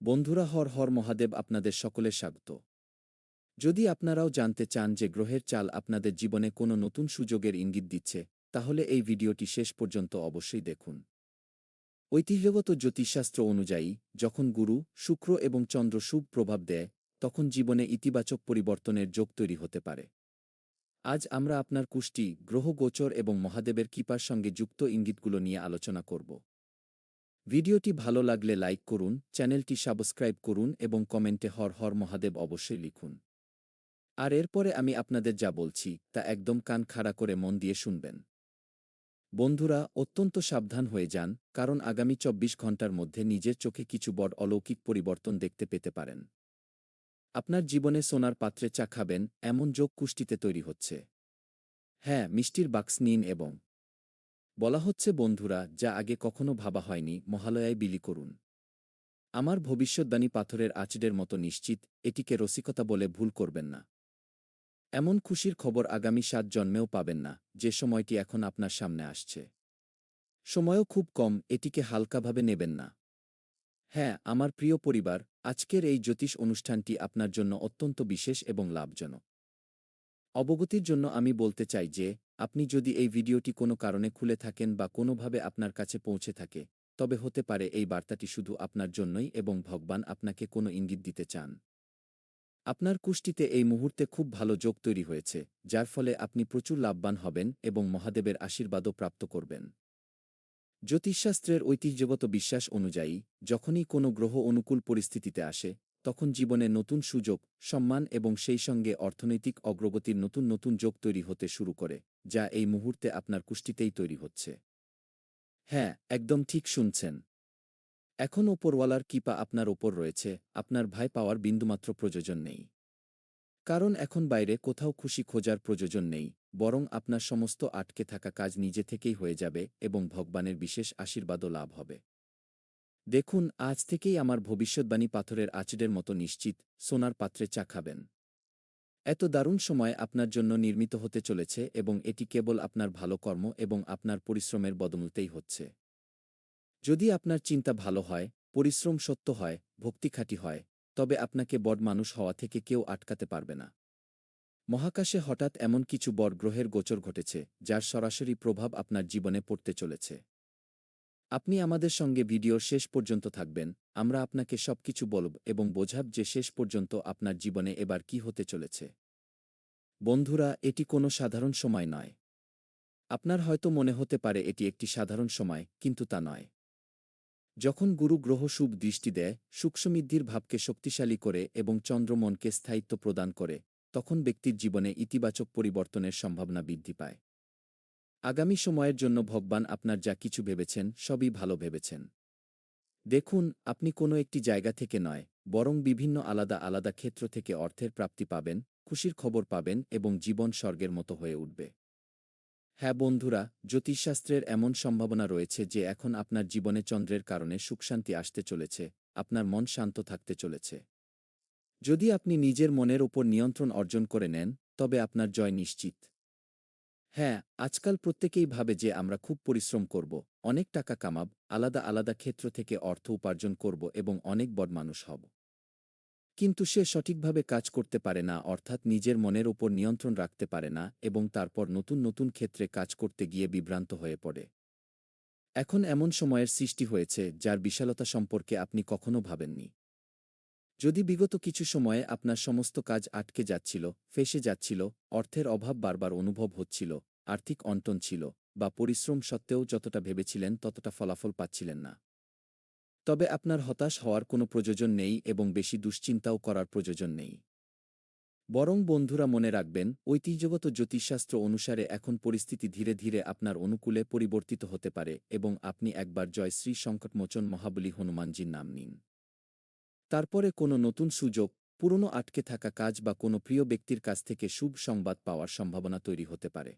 বন্ধুরা, হর হর মহাদেব, আপনাদের সকলের স্বাগত। যদি আপনারাও জানতে চান যে গ্রহের চাল আপনাদের জীবনে কোনো নতুন সুযোগের ইঙ্গিত দিচ্ছে, তাহলে এই ভিডিওটি শেষ পর্যন্ত অবশ্যই দেখুন। ঐতিহ্যগত জ্যোতিষশাস্ত্র অনুযায়ী যখন গুরু, শুক্র এবং চন্দ্র শুভ প্রভাব দেয়, তখন জীবনে ইতিবাচক পরিবর্তনের যোগ তৈরি হতে পারে। আজ আমরা আপনার কুষ্টি, গ্রহ গোচর এবং মহাদেবের কৃপার সঙ্গে যুক্ত ইঙ্গিতগুলো নিয়ে আলোচনা করব। ভিডিওটি ভালো লাগলে লাইক করুন, চ্যানেলটি সাবস্ক্রাইব করুন এবং কমেন্টে হর হর মহাদেব অবশ্যই লিখুন। আর এরপরে আমি আপনাদের যা বলছি তা একদম কান খাড়া করে মন দিয়ে শুনবেন। বন্ধুরা, অত্যন্ত সাবধান হয়ে যান, কারণ আগামী ২৪ ঘন্টার মধ্যে নিজের চোখে কিছু বড় অলৌকিক পরিবর্তন দেখতে পেতে পারেন। আপনার জীবনে সোনার পাত্রে চা খাবেন এমন যোগ কুষ্টিতে তৈরি হচ্ছে। হ্যাঁ, মিষ্টির বাক্স নিন এবং বলা হচ্ছে বন্ধুরা, যা আগে কখনো ভাবা হয়নি, মহালয়ায় বিলি করুন। আমার ভবিষ্যদ্বাণী পাথরের আঁচড়ের মতো নিশ্চিত, এটিকে রসিকতা বলে ভুল করবেন না। এমন খুশির খবর আগামী ৭ জন্মেও পাবেন না, যে সময়টি এখন আপনার সামনে আসছে। সময়ও খুব কম, এটিকে হালকাভাবে নেবেন না। হ্যাঁ, আমার প্রিয় পরিবার, আজকের এই জ্যোতিষ অনুষ্ঠানটি আপনার জন্য অত্যন্ত বিশেষ এবং লাভজনক। অবগতির জন্য আমি বলতে চাই যে, আপনি যদি এই ভিডিওটি কোনো কারণে খুলে থাকেন বা কোনোভাবে আপনার কাছে পৌঁছে থাকে, তবে হতে পারে এই বার্তাটি শুধু আপনার জন্যই এবং ভগবান আপনাকে কোনো ইঙ্গিত দিতে চান। আপনার কুষ্টিতে এই মুহূর্তে খুব ভালো যোগ তৈরি হয়েছে, যার ফলে আপনি প্রচুর লাভবান হবেন এবং মহাদেবের আশীর্বাদও প্রাপ্ত করবেন। জ্যোতিষশাস্ত্রের ঐতিহ্যগত বিশ্বাস অনুযায়ী যখনই কোনো গ্রহ অনুকূল পরিস্থিতিতে আসে, তখন জীবনে নতুন সুযোগ, সম্মান এবং সেই সঙ্গে অর্থনৈতিক অগ্রগতির নতুন নতুন যোগ তৈরি হতে শুরু করে, যা এই মুহূর্তে আপনার কুষ্টিতেই তৈরি হচ্ছে। হ্যাঁ, একদম ঠিক শুনছেন। এখন ওপরওয়ালার কৃপা আপনার ওপর রয়েছে, আপনার ভয় পাওয়ার বিন্দুমাত্র প্রয়োজন নেই। কারণ এখন বাইরে কোথাও খুশি খোঁজার প্রয়োজন নেই, বরং আপনার সমস্ত আটকে থাকা কাজ নিজে থেকেই হয়ে যাবে এবং ভগবানের বিশেষ আশীর্বাদও লাভ হবে। দেখুন, আজ থেকেই আমার ভবিষ্যদ্বাণী পাথরের আঁচড়ের মতো নিশ্চিত, সোনার পাত্রে চা খাবেন। এত দারুণ সময় আপনার জন্য নির্মিত হতে চলেছে এবং এটি কেবল আপনার ভালো কর্ম এবং আপনার পরিশ্রমের বদৌলতেই হচ্ছে। যদি আপনার চিন্তা ভালো হয়, পরিশ্রম সত্য হয়, ভক্তি খাঁটি হয়, তবে আপনাকে বড় মানুষ হওয়া থেকে কেউ আটকাতে পারবে না। মহাকাশে হঠাৎ এমন কিছু বড় গ্রহের গোচর ঘটেছে, যার সরাসরি প্রভাব আপনার জীবনে পড়তে চলেছে। আপনি আমাদের সঙ্গে ভিডিওর শেষ পর্যন্ত থাকবেন, আমরা আপনাকে সবকিছু বলব এবং বোঝাব যে শেষ পর্যন্ত আপনার জীবনে এবার কি হতে চলেছে। বন্ধুরা, এটি কোনো সাধারণ সময় নয়। আপনার হয়তো মনে হতে পারে এটি একটি সাধারণ সময়, কিন্তু তা নয়। যখন গুরু গ্রহ শুভ দৃষ্টি দেয়, সুখ সমৃদ্ধির ভাবকে শক্তিশালী করে এবং চন্দ্র মনকে স্থায়িত্ব প্রদান করে, তখন ব্যক্তির জীবনে ইতিবাচক পরিবর্তনের সম্ভাবনা বৃদ্ধি পায়। আগামী সময়ের জন্য ভগবান আপনার যা কিছু ভেবেছেন সবই ভালো ভেবেছেন। দেখুন, আপনি কোনো একটি জায়গা থেকে নয়, বরং বিভিন্ন আলাদা আলাদা ক্ষেত্র থেকে অর্থের প্রাপ্তি পাবেন, খুশির খবর পাবেন এবং জীবন স্বর্গের মতো হয়ে উঠবে। হ্যাঁ বন্ধুরা, জ্যোতিষশাস্ত্রের এমন সম্ভাবনা রয়েছে যে এখন আপনার জীবনে চন্দ্রের কারণে সুখশান্তি আসতে চলেছে, আপনার মন শান্ত থাকতে চলেছে। যদি আপনি নিজের মনের ওপর নিয়ন্ত্রণ অর্জন করে নেন, তবে আপনার জয় নিশ্চিত। হ্যাঁ, আজকাল প্রত্যেকেই ভাবে যে আমরা খুব পরিশ্রম করব, অনেক টাকা কামাব, আলাদা আলাদা ক্ষেত্র থেকে অর্থ উপার্জন করব এবং অনেক বড় মানুষ হব। কিন্তু সে সঠিকভাবে কাজ করতে পারে না, অর্থাৎ নিজের মনের ওপর নিয়ন্ত্রণ রাখতে পারে না এবং তারপর নতুন নতুন ক্ষেত্রে কাজ করতে গিয়ে বিভ্রান্ত হয়ে পড়ে। এখন এমন সময়ের সৃষ্টি হয়েছে যার বিশালতা সম্পর্কে আপনি কখনো ভাবেননি। যদি বিগত কিছু সময়ে আপনার সমস্ত কাজ আটকে যাচ্ছিল, ফেঁসে যাচ্ছিল, অর্থের অভাব বারবার অনুভব হচ্ছিল, আর্থিক অনটন ছিল, বা পরিশ্রম সত্ত্বেও যতটা ভেবেছিলেন ততটা ফলাফল পাচ্ছিলেন না, তবে আপনার হতাশ হওয়ার কোনো প্রয়োজন নেই এবং বেশি দুশ্চিন্তাও করার প্রয়োজন নেই। বরং বন্ধুরা, মনে রাখবেন, ঐতিহ্যগত জ্যোতিষশাস্ত্র অনুসারে এখন পরিস্থিতি ধীরে ধীরে আপনার অনুকূলে পরিবর্তিত হতে পারে এবং আপনি একবার জয় শ্রী সংকটমোচন মহাবলী হনুমানজির নাম নিন। তারপরে কোনো নতুন সুযোগ, পুরনো আটকে থাকা কাজ বা কোনো প্রিয় ব্যক্তির কাছ থেকে শুভ সংবাদ পাওয়ার সম্ভাবনা তৈরি হতে পারে।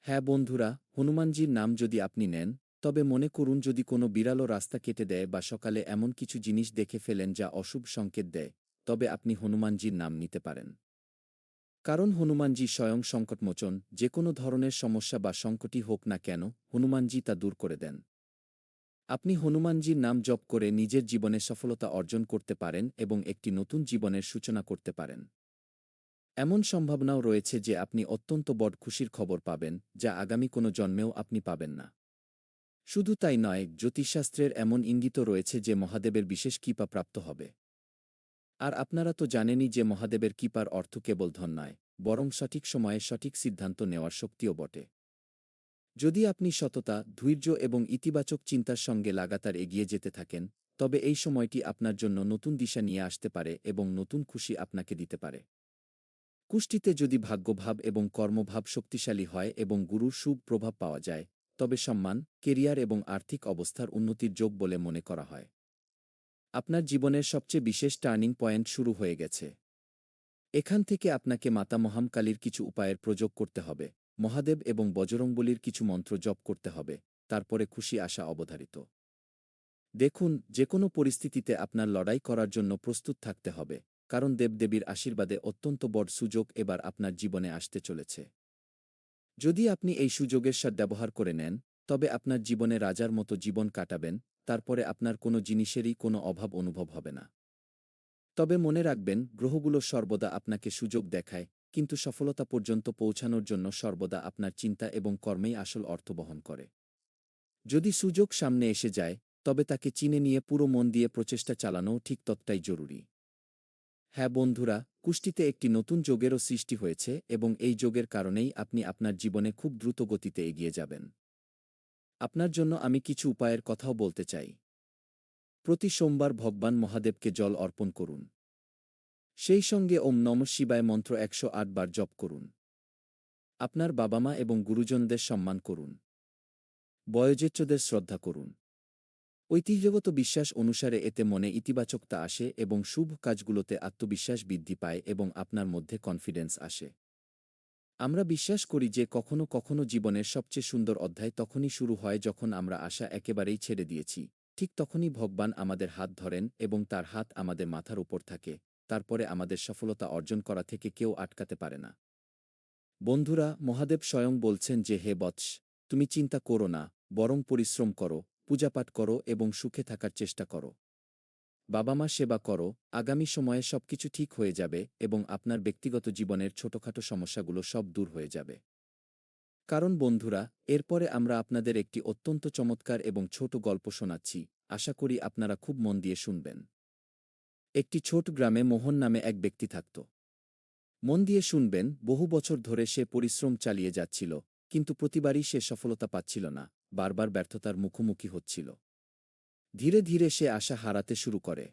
হ্যাঁ বন্ধুরা, হনুমানজির নাম যদি আপনি নেন, তবে মনে করুন যদি কোনো বিড়ালও রাস্তা কেটে দেয় বা সকালে এমন কিছু জিনিস দেখে ফেলেন যা অশুভ সংকেত দেয়, তবে আপনি হনুমানজির নাম নিতে পারেন। কারণ হনুমানজি স্বয়ং সংকটমোচন, যে কোনো ধরনের সমস্যা বা সংকটই হোক না কেন, হনুমানজি তা দূর করে দেন। আপনি হনুমানজির নাম জপ করে নিজের জীবনে সফলতা অর্জন করতে পারেন এবং একটি নতুন জীবনের সূচনা করতে পারেন। এমন সম্ভাবনাও রয়েছে যে আপনি অত্যন্ত বড় খুশির খবর পাবেন, যা আগামী কোনো জন্মেও আপনি পাবেন না। শুধু তাই নয়, জ্যোতিষশাস্ত্রের এমন ইঙ্গিতও রয়েছে যে মহাদেবের বিশেষ কৃপা প্রাপ্ত হবে। আর আপনারা তো জানেনই যে মহাদেবের কৃপার অর্থ কেবল ধন নয়, বরং সঠিক সময়ে সঠিক সিদ্ধান্ত নেওয়ার শক্তিও বটে। যদি আপনি সততা, ধৈর্য এবং ইতিবাচক চিন্তার সঙ্গে লাগাতার এগিয়ে যেতে থাকেন, তবে এই সময়টি আপনার জন্য নতুন দিশা নিয়ে আসতে পারে এবং নতুন খুশি আপনাকে দিতে পারে। কুষ্টিতে যদি ভাগ্যভাব এবং কর্মভাব শক্তিশালী হয় এবং গুরুর শুভ প্রভাব পাওয়া যায়, তবে সম্মান, কেরিয়ার এবং আর্থিক অবস্থার উন্নতির যোগ বলে মনে করা হয়। আপনার জীবনের সবচেয়ে বিশেষ টার্নিং পয়েন্ট শুরু হয়ে গেছে। এখান থেকে আপনাকে মাতা মহামকালীর কিছু উপায়ের প্রয়োগ করতে হবে, মহাদেব এবং বজরংবলীর কিছু মন্ত্র জপ করতে হবে, তারপরে খুশি আসা অবধারিত। দেখুন, যে কোনো পরিস্থিতিতে আপনার লড়াই করার জন্য প্রস্তুত থাকতে হবে, কারণ দেবদেবীর আশীর্বাদে অত্যন্ত বড় সুযোগ এবার আপনার জীবনে আসতে চলেছে। যদি আপনি এই সুযোগের সদ্ব্যবহার করে নেন, তবে আপনার জীবনে রাজার মতো জীবন কাটাবেন, তারপরে আপনার কোনো জিনিসেরই কোনো অভাব অনুভব হবে না। তবে মনে রাখবেন, গ্রহগুলো সর্বদা আপনাকে সুযোগ দেখায়, কিন্তু সফলতা পর্যন্ত পৌঁছানোর জন্য সর্বদা আপনার চিন্তা এবং কর্মেই আসল অর্থ বহন করে। যদি সুযোগ সামনে এসে যায়, তবে তাকে চিনে নিয়ে পুরো মন দিয়ে প্রচেষ্টা চালানোও ঠিক ততটাই জরুরি। হ্যাঁ বন্ধুরা, কুষ্টিতে একটি নতুন যোগেরও সৃষ্টি হয়েছে এবং এই যোগের কারণেই আপনি আপনার জীবনে খুব দ্রুত গতিতে এগিয়ে যাবেন। আপনার জন্য আমি কিছু উপায়ের কথাও বলতে চাই। প্রতি সোমবার ভগবান মহাদেবকে জল অর্পণ করুন। সেই সঙ্গে ওম নমঃ শিবায় মন্ত্র ১০৮ বার জপ করুন। আপনার বাবা-মা এবং গুরুজনদের সম্মান করুন। বয়োজ্যেষ্ঠদের শ্রদ্ধা করুন। ঐতিহ্যগত বিশ্বাস অনুসারে এতে মনে ইতিবাচকতা আসে এবং শুভ কাজগুলোতে আত্মবিশ্বাস বৃদ্ধি পায় এবং আপনার মধ্যে কনফিডেন্স আসে। আমরা বিশ্বাস করি যে কখনো কখনো জীবনের সবচেয়ে সুন্দর অধ্যায় তখনই শুরু হয় যখন আমরা আশা একেবারেই ছেড়ে দিয়েছি। ঠিক তখনই ভগবান আমাদের হাত ধরেন এবং তার হাত আমাদের মাথার উপর থাকে, তারপরে আমাদের সফলতা অর্জন করা থেকে কেউ আটকাতে পারে না। বন্ধুরা, মহাদেব স্বয়ং বলছেন যে হে বৎস, তুমি চিন্তা করো না, বরং পরিশ্রম করো, পূজাপাঠ করো এবং সুখে থাকার চেষ্টা করো। বাবা-মা সেবা করো, আগামী সময়ে সবকিছু ঠিক হয়ে যাবে এবং আপনার ব্যক্তিগত জীবনের ছোটখাটো সমস্যাগুলো সব দূর হয়ে যাবে। কারণ বন্ধুরা, এরপরে আমরা আপনাদের একটি অত্যন্ত চমৎকার এবং ছোট গল্প শোনাচ্ছি, আশা করি আপনারা খুব মন দিয়ে শুনবেন। একটি ছোট গ্রামে মোহন নামে এক ব্যক্তি থাকত। মন দিয়ে শুনবেন, বহু বছর ধরে সে পরিশ্রম চালিয়ে যাচ্ছিল, কিন্তু প্রতিবারই সে সফলতা পাচ্ছিল না, বারবার ব্যর্থতার মুখোমুখি হচ্ছিল। ধীরে ধীরে সে আশা হারাতে শুরু করে।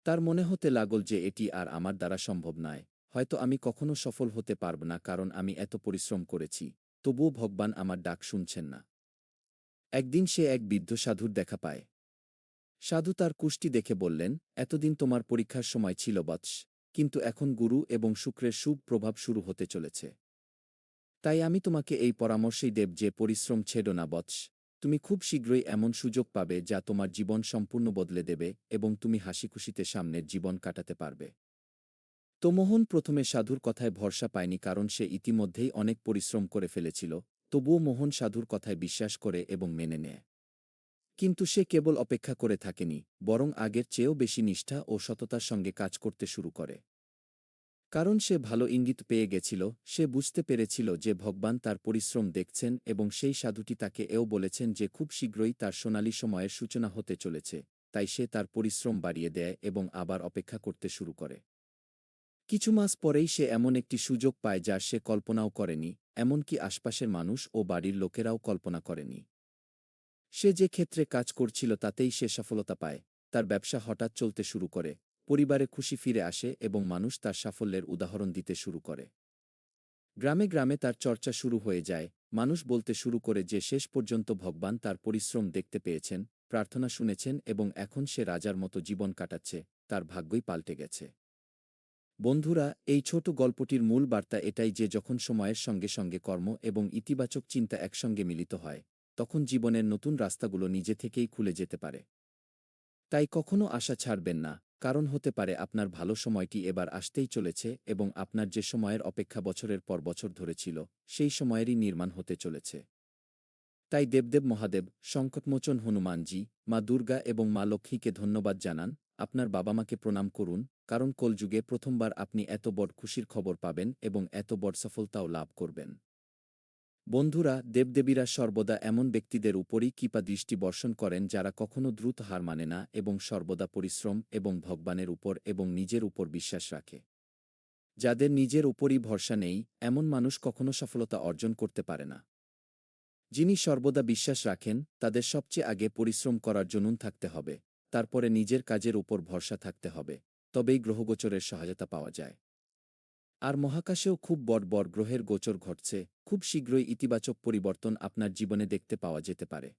তার মনে হতে লাগল যে এটি আর আমার দ্বারা সম্ভব নয়, হয়তো আমি কখনো সফল হতে পারব না কারণ আমি এত পরিশ্রম করেছি, তবুও ভগবান আমার ডাক শুনছেন না। একদিন সে এক বৃদ্ধ সাধুর দেখা পায়। সাধু তার কুষ্টি দেখে বললেন, এতদিন তোমার পরীক্ষার সময় ছিল বৎস, কিন্তু এখন গুরু এবং শুক্রের শুভ প্রভাব শুরু হতে চলেছে। তাই আমি তোমাকে এই পরামর্শই দেব যে পরিশ্রম ছেড়ো না বৎস, তুমি খুব শীঘ্রই এমন সুযোগ পাবে যা তোমার জীবন সম্পূর্ণ বদলে দেবে এবং তুমি হাসিখুশিতে সামনের জীবন কাটাতে পারবে। তো মোহন প্রথমে সাধুর কথায় ভরসা পায়নি কারণ সে ইতিমধ্যেই অনেক পরিশ্রম করে ফেলেছিল, তবুও মোহন সাধুর কথায় বিশ্বাস করে এবং মেনে নেয়। কিন্তু সে কেবল অপেক্ষা করে থাকেনি, বরং আগের চেয়েও বেশি নিষ্ঠা ও সততার সঙ্গে কাজ করতে শুরু করে। কারণ সে ভালো ইঙ্গিত পেয়ে গেছিল, সে বুঝতে পেরেছিল যে ভগবান তার পরিশ্রম দেখছেন এবং সেই সাধুটি তাকে এও বলেছেন যে খুব শীঘ্রই তার সোনালী সময়ের সূচনা হতে চলেছে, তাই সে তার পরিশ্রম বাড়িয়ে দেয় এবং আবার অপেক্ষা করতে শুরু করে। কিছু মাস পরেই সে এমন একটি সুযোগ পায় যা সে কল্পনাও করেনি, এমনকি আশপাশের মানুষ ও বাড়ির লোকেরাও কল্পনা করেনি। সে যে ক্ষেত্রে কাজ করছিল তাতেই সে সফলতা পায়, তার ব্যবসা হঠাৎ চলতে শুরু করে, পরিবারে খুশি ফিরে আসে এবং মানুষ তার সাফল্যের উদাহরণ দিতে শুরু করে। গ্রামে গ্রামে তার চর্চা শুরু হয়ে যায়, মানুষ বলতে শুরু করে যে শেষ পর্যন্ত ভগবান তার পরিশ্রম দেখতে পেয়েছেন, প্রার্থনা শুনেছেন এবং এখন সে রাজার মতো জীবন কাটাচ্ছে, তার ভাগ্যই পাল্টে গেছে। বন্ধুরা, এই ছোট গল্পটির মূল বার্তা এটাই যে যখন সময়ের সঙ্গে সঙ্গে কর্ম এবং ইতিবাচক চিন্তা একসঙ্গে মিলিত হয়, তখন জীবনের নতুন রাস্তাগুলো নিজে থেকেই খুলে যেতে পারে। তাই কখনো আশা ছাড়বেন না, কারণ হতে পারে আপনার ভালো সময়টি এবার আসতেই চলেছে এবং আপনার যে সময়ের অপেক্ষা বছরের পর বছর ধরে ছিল, সেই সময়েরই নির্মাণ হতে চলেছে। তাই দেবদেব মহাদেব, সংকটমোচন হনুমানজি, মা দুর্গা এবং মা লক্ষ্মীকে ধন্যবাদ জানান, আপনার বাবা মাকে প্রণাম করুন, কারণ কলযুগে প্রথমবার আপনি এত বড় খুশির খবর পাবেন এবং এত বড় সফলতাও লাভ করবেন। বন্ধুরা, দেবদেবীরা সর্বদা এমন ব্যক্তিদের উপরই কৃপা দৃষ্টি বর্ষণ করেন যারা কখনো দ্রুত হার মানে না এবং সর্বদা পরিশ্রম এবং ভগবানের উপর এবং নিজের উপর বিশ্বাস রাখে। যাদের নিজের উপরই ভরসা নেই, এমন মানুষ কখনো সফলতা অর্জন করতে পারে না। যিনি সর্বদা বিশ্বাস রাখেন, তাদের সবচেয়ে আগে পরিশ্রম করার জনুন থাকতে হবে, তারপরে নিজের কাজের উপর ভরসা থাকতে হবে, তবেই গ্রহগোচরের সহায়তা পাওয়া যায়। আর মহাকাশেও খুব বড় বড় গ্রহের গোচর ঘটছে, খুব শীঘ্রই ইতিবাচক পরিবর্তন আপনার জীবনে দেখতে পাওয়া যেতে পারে।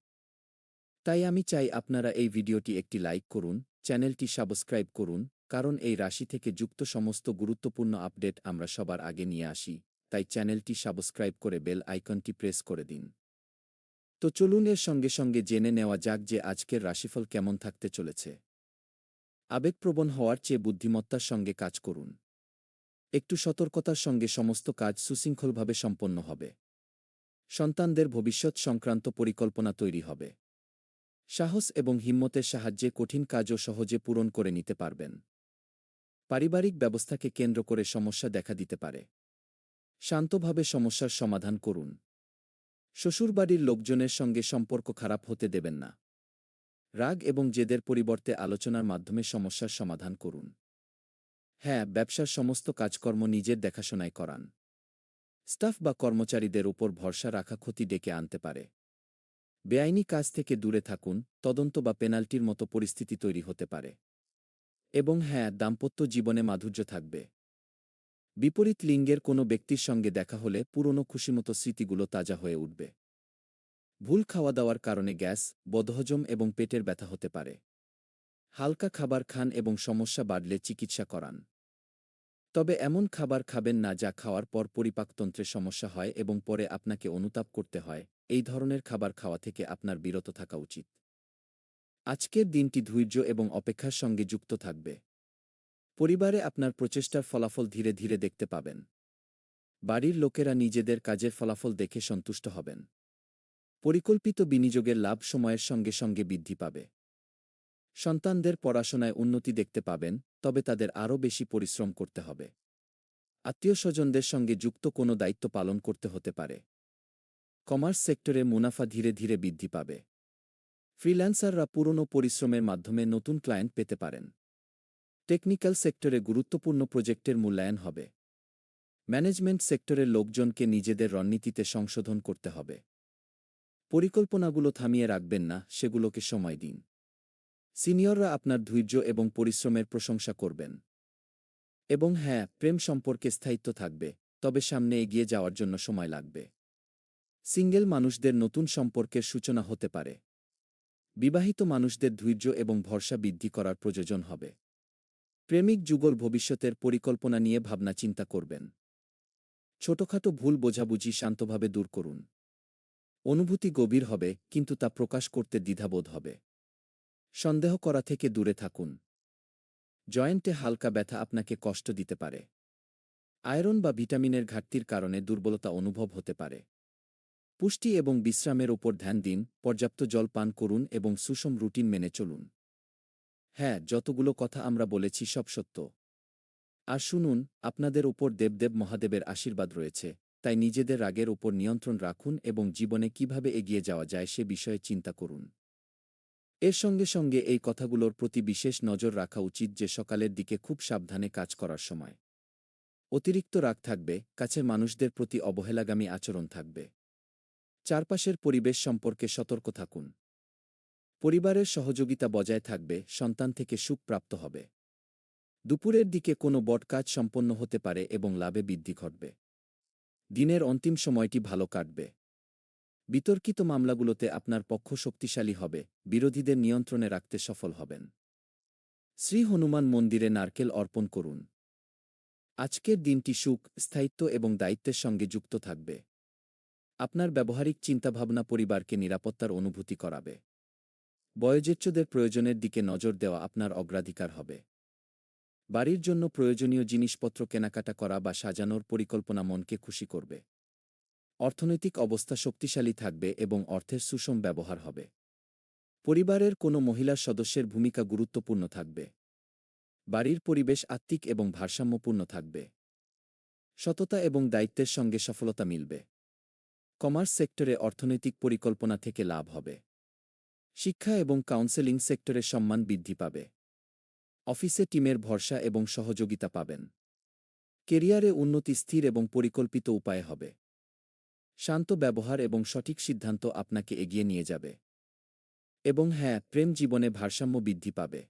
তাই আমি চাই আপনারা এই ভিডিওটি একটি লাইক করুন, চ্যানেলটি সাবস্ক্রাইব করুন, কারণ এই রাশি থেকে যুক্ত সমস্ত গুরুত্বপূর্ণ আপডেট আমরা সবার আগে নিয়ে আসি, তাই চ্যানেলটি সাবস্ক্রাইব করে বেল আইকনটি প্রেস করে দিন। তো চলুন এর সঙ্গে সঙ্গে জেনে নেওয়া যাক যে আজকের রাশিফল কেমন থাকতে চলেছে। আবেগপ্রবণ হওয়ার চেয়ে বুদ্ধিমত্তার সঙ্গে কাজ করুন। একটু সতর্কতার সঙ্গে সমস্ত কাজ সুশৃঙ্খলভাবে সম্পন্ন হবে। সন্তানদের ভবিষ্যৎ সংক্রান্ত পরিকল্পনা তৈরি হবে। সাহস এবং হিম্মতের সাহায্যে কঠিন কাজও সহজে পূরণ করে নিতে পারবেন। পারিবারিক ব্যবস্থাকে কেন্দ্র করে সমস্যা দেখা দিতে পারে। শান্তভাবে সমস্যার সমাধান করুন। শ্বশুরবাড়ির লোকজনের সঙ্গে সম্পর্ক খারাপ হতে দেবেন না। রাগ এবং জেদের পরিবর্তে আলোচনার মাধ্যমে সমস্যার সমাধান করুন। হ্যাঁ, ব্যবসার সমস্ত কাজকর্ম নিজের দেখাশোনায় করান। স্টাফ বা কর্মচারীদের উপর ভরসা রাখা ক্ষতি ডেকে আনতে পারে। বেআইনি কাজ থেকে দূরে থাকুন, তদন্ত বা পেনাল্টির মতো পরিস্থিতি তৈরি হতে পারে। এবং হ্যাঁ, দাম্পত্য জীবনে মাধুর্য থাকবে। বিপরীত লিঙ্গের কোনো ব্যক্তির সঙ্গে দেখা হলে পুরনো খুশিমতো স্মৃতিগুলো তাজা হয়ে উঠবে। ভুল খাওয়া দাওয়ার কারণে গ্যাস, বদহজম এবং পেটের ব্যথা হতে পারে। হালকা খাবার খান এবং সমস্যা বাড়লে চিকিৎসা করান। তবে এমন খাবার খাবেন না যা খাওয়ার পর পরিপাকতন্ত্রে সমস্যা হয় এবং পরে আপনাকে অনুতাপ করতে হয়, এই ধরনের খাবার খাওয়া থেকে আপনার বিরত থাকা উচিত। আজকের দিনটি ধৈর্য এবং অপেক্ষার সঙ্গে যুক্ত থাকবে। পরিবারে আপনার প্রচেষ্টার ফলাফল ধীরে ধীরে দেখতে পাবেন। বাড়ির লোকেরা নিজেদের কাজের ফলাফল দেখে সন্তুষ্ট হবেন। পরিকল্পিত বিনিয়োগের লাভ সময়ের সঙ্গে সঙ্গে বৃদ্ধি পাবে। সন্তানদের পড়াশোনায় উন্নতি দেখতে পাবেন, তবে তাদের আরও বেশি পরিশ্রম করতে হবে। আত্মীয়স্বজনদের সঙ্গে যুক্ত কোনো দায়িত্ব পালন করতে হতে পারে। কমার্স সেক্টরে মুনাফা ধীরে ধীরে বৃদ্ধি পাবে। ফ্রিল্যান্সাররা পুরনো পরিশ্রমের মাধ্যমে নতুন ক্লায়েন্ট পেতে পারেন। টেকনিক্যাল সেক্টরে গুরুত্বপূর্ণ প্রজেক্টের মূল্যায়ন হবে। ম্যানেজমেন্ট সেক্টরের লোকজনকে নিজেদের রণনীতিতে সংশোধন করতে হবে। পরিকল্পনাগুলো থামিয়ে রাখবেন না, সেগুলোকে সময় দিন। সিনিয়ররা আপনার ধৈর্য এবং পরিশ্রমের প্রশংসা করবেন। এবং হ্যাঁ, প্রেম সম্পর্কে স্থায়িত্ব থাকবে, তবে সামনে এগিয়ে যাওয়ার জন্য সময় লাগবে। সিঙ্গেল মানুষদের নতুন সম্পর্কের সূচনা হতে পারে। বিবাহিত মানুষদের ধৈর্য এবং ভরসা বৃদ্ধি করার প্রয়োজন হবে। প্রেমিক যুগল ভবিষ্যতের পরিকল্পনা নিয়ে ভাবনা চিন্তা করবেন। ছোটখাটো ভুল বোঝাবুঝি শান্তভাবে দূর করুন। অনুভূতি গভীর হবে, কিন্তু তা প্রকাশ করতে দ্বিধাবোধ হবে। সন্দেহ করা থেকে দূরে থাকুন। জয়েন্টে হালকা ব্যথা আপনাকে কষ্ট দিতে পারে। আয়রন বা ভিটামিনের ঘাটতির কারণে দুর্বলতা অনুভব হতে পারে। পুষ্টি এবং বিশ্রামের ওপর ধ্যান দিন, পর্যাপ্ত জল পান করুন এবং সুষম রুটিন মেনে চলুন। হ্যাঁ, যতগুলো কথা আমরা বলেছি সব সত্য। আর শুনুন, আপনাদের ওপর দেবদেব মহাদেবের আশীর্বাদ রয়েছে, তাই নিজেদের রাগের ওপর নিয়ন্ত্রণ রাখুন এবং জীবনে কিভাবে এগিয়ে যাওয়া যায় সে বিষয়ে চিন্তা করুন। এর সঙ্গে সঙ্গে এই কথাগুলোর প্রতি বিশেষ নজর রাখা উচিত যে সকালের দিকে খুব সাবধানে কাজ করার সময় অতিরিক্ত রাগ থাকবে, কাছের মানুষদের প্রতি অবহেলাগামী আচরণ থাকবে। চারপাশের পরিবেশ সম্পর্কে সতর্ক থাকুন। পরিবারের সহযোগিতা বজায় থাকবে, সন্তান থেকে সুখ প্রাপ্ত হবে। দুপুরের দিকে কোনো বড় কাজ সম্পন্ন হতে পারে এবং লাভে বৃদ্ধি ঘটবে। দিনের অন্তিম সময়টি ভালো কাটবে। বিতর্কিত মামলাগুলোতে আপনার পক্ষ শক্তিশালী হবে, বিরোধীদের নিয়ন্ত্রণে রাখতে সফল হবেন। শ্রী হনুমান মন্দিরে নারকেল অর্পণ করুন। আজকের দিনটি সুখ, স্থায়িত্ব এবং দায়িত্বের সঙ্গে যুক্ত থাকবে। আপনার ব্যবহারিক চিন্তাভাবনা পরিবারকে নিরাপত্তার অনুভূতি করাবে। বয়োজ্যেষ্ঠদের প্রয়োজনের দিকে নজর দেওয়া আপনার অগ্রাধিকার হবে। বাড়ির জন্য প্রয়োজনীয় জিনিসপত্র কেনাকাটা করা বা সাজানোর পরিকল্পনা মনকে খুশি করবে। অর্থনৈতিক অবস্থা শক্তিশালী থাকবে এবং অর্থের সুষম ব্যবহার হবে। পরিবারের কোনো মহিলার সদস্যের ভূমিকা গুরুত্বপূর্ণ থাকবে। বাড়ির পরিবেশ আত্মিক এবং ভারসাম্যপূর্ণ থাকবে। সততা এবং দায়িত্বের সঙ্গে সফলতা মিলবে। কমার্স সেক্টরে অর্থনৈতিক পরিকল্পনা থেকে লাভ হবে। শিক্ষা এবং কাউন্সেলিং সেক্টরে সম্মান বৃদ্ধি পাবে। অফিসে টিমের ভরসা এবং সহযোগিতা পাবেন। কেরিয়ারে উন্নতি স্থির এবং পরিকল্পিত উপায়ে হবে। শান্ত ব্যবহার এবং সঠিক সিদ্ধান্ত আপনাকে এগিয়ে নিয়ে যাবে। এবং হ্যাঁ, প্রেম জীবনে ভারসাম্য বৃদ্ধি পাবে।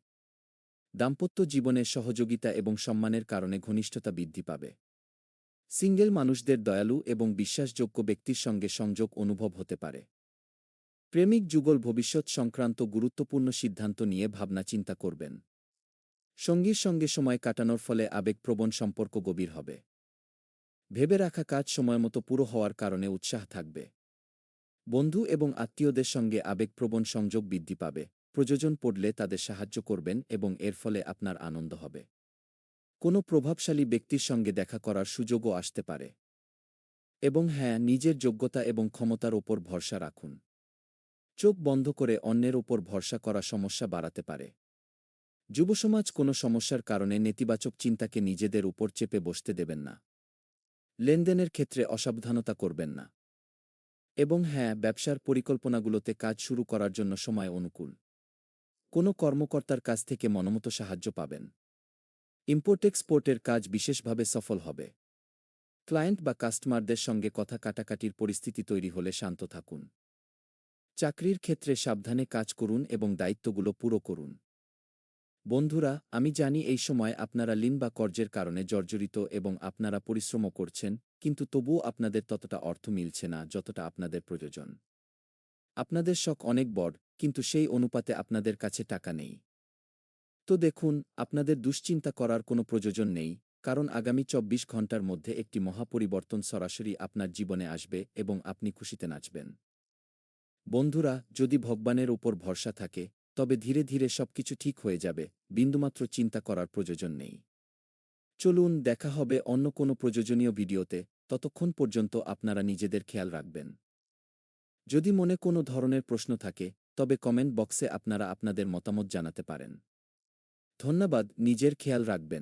দাম্পত্য জীবনে সহযোগিতা এবং সম্মানের কারণে ঘনিষ্ঠতা বৃদ্ধি পাবে। সিঙ্গেল মানুষদের দয়ালু এবং বিশ্বাসযোগ্য ব্যক্তির সঙ্গে সংযোগ অনুভব হতে পারে। প্রেমিক যুগল ভবিষ্যৎ সংক্রান্ত গুরুত্বপূর্ণ সিদ্ধান্ত নিয়ে ভাবনা চিন্তা করবেন। সঙ্গীর সঙ্গে সময় কাটানোর ফলে আবেগপ্রবণ সম্পর্ক গভীর হবে। ভেবে রাখা কাজ সময়মতো পুরো হওয়ার কারণে উৎসাহ থাকবে। বন্ধু এবং আত্মীয়দের সঙ্গে আবেগপ্রবণ সংযোগ বৃদ্ধি পাবে। প্রয়োজন পড়লে তাদের সাহায্য করবেন এবং এর ফলে আপনার আনন্দ হবে। কোনো প্রভাবশালী ব্যক্তির সঙ্গে দেখা করার সুযোগও আসতে পারে। এবং হ্যাঁ, নিজের যোগ্যতা এবং ক্ষমতার ওপর ভরসা রাখুন। চোখ বন্ধ করে অন্যের ওপর ভরসা করা সমস্যা বাড়াতে পারে। যুবসমাজ কোনো সমস্যার কারণে নেতিবাচক চিন্তাকে নিজেদের উপর চেপে বসতে দেবেন না। লেনদেনের ক্ষেত্রে অসাবধানতা করবেন না। এবং হ্যাঁ, ব্যবসার পরিকল্পনাগুলোতে কাজ শুরু করার জন্য সময় অনুকূল। কোনো কর্মকর্তার কাছ থেকে মনোমতো সাহায্য পাবেন। ইম্পোর্ট এক্সপোর্টের কাজ বিশেষভাবে সফল হবে। ক্লায়েন্ট বা কাস্টমারদের সঙ্গে কথা কাটাকাটির পরিস্থিতি তৈরি হলে শান্ত থাকুন। চাকরির ক্ষেত্রে সাবধানে কাজ করুন এবং দায়িত্বগুলো পুরো করুন। বন্ধুরা, আমি জানি এই সময় আপনারা ঋণ বা কর্জের কারণে জর্জরিত এবং আপনারা পরিশ্রমও করছেন, কিন্তু তবুও আপনাদের ততটা অর্থ মিলছে না যতটা আপনাদের প্রয়োজন। আপনাদের শখ অনেক বড়, কিন্তু সেই অনুপাতে আপনাদের কাছে টাকা নেই। তো দেখুন, আপনাদের দুশ্চিন্তা করার কোনো প্রয়োজন নেই, কারণ আগামী ২৪ ঘন্টার মধ্যে একটি মহাপরিবর্তন সরাসরি আপনার জীবনে আসবে এবং আপনি খুশিতে নাচবেন। বন্ধুরা, যদি ভগবানের উপর ভরসা থাকে, তবে ধীরে ধীরে সবকিছু ঠিক হয়ে যাবে, বিন্দুমাত্র চিন্তা করার প্রয়োজন নেই। চলুন, দেখা হবে অন্য কোনো প্রয়োজনীয় ভিডিওতে। ততক্ষণ পর্যন্ত আপনারা নিজেদের খেয়াল রাখবেন। যদি মনে কোনো ধরনের প্রশ্ন থাকে, তবে কমেন্ট বক্সে আপনারা আপনাদের মতামত জানাতে পারেন। ধন্যবাদ, নিজের খেয়াল রাখবেন।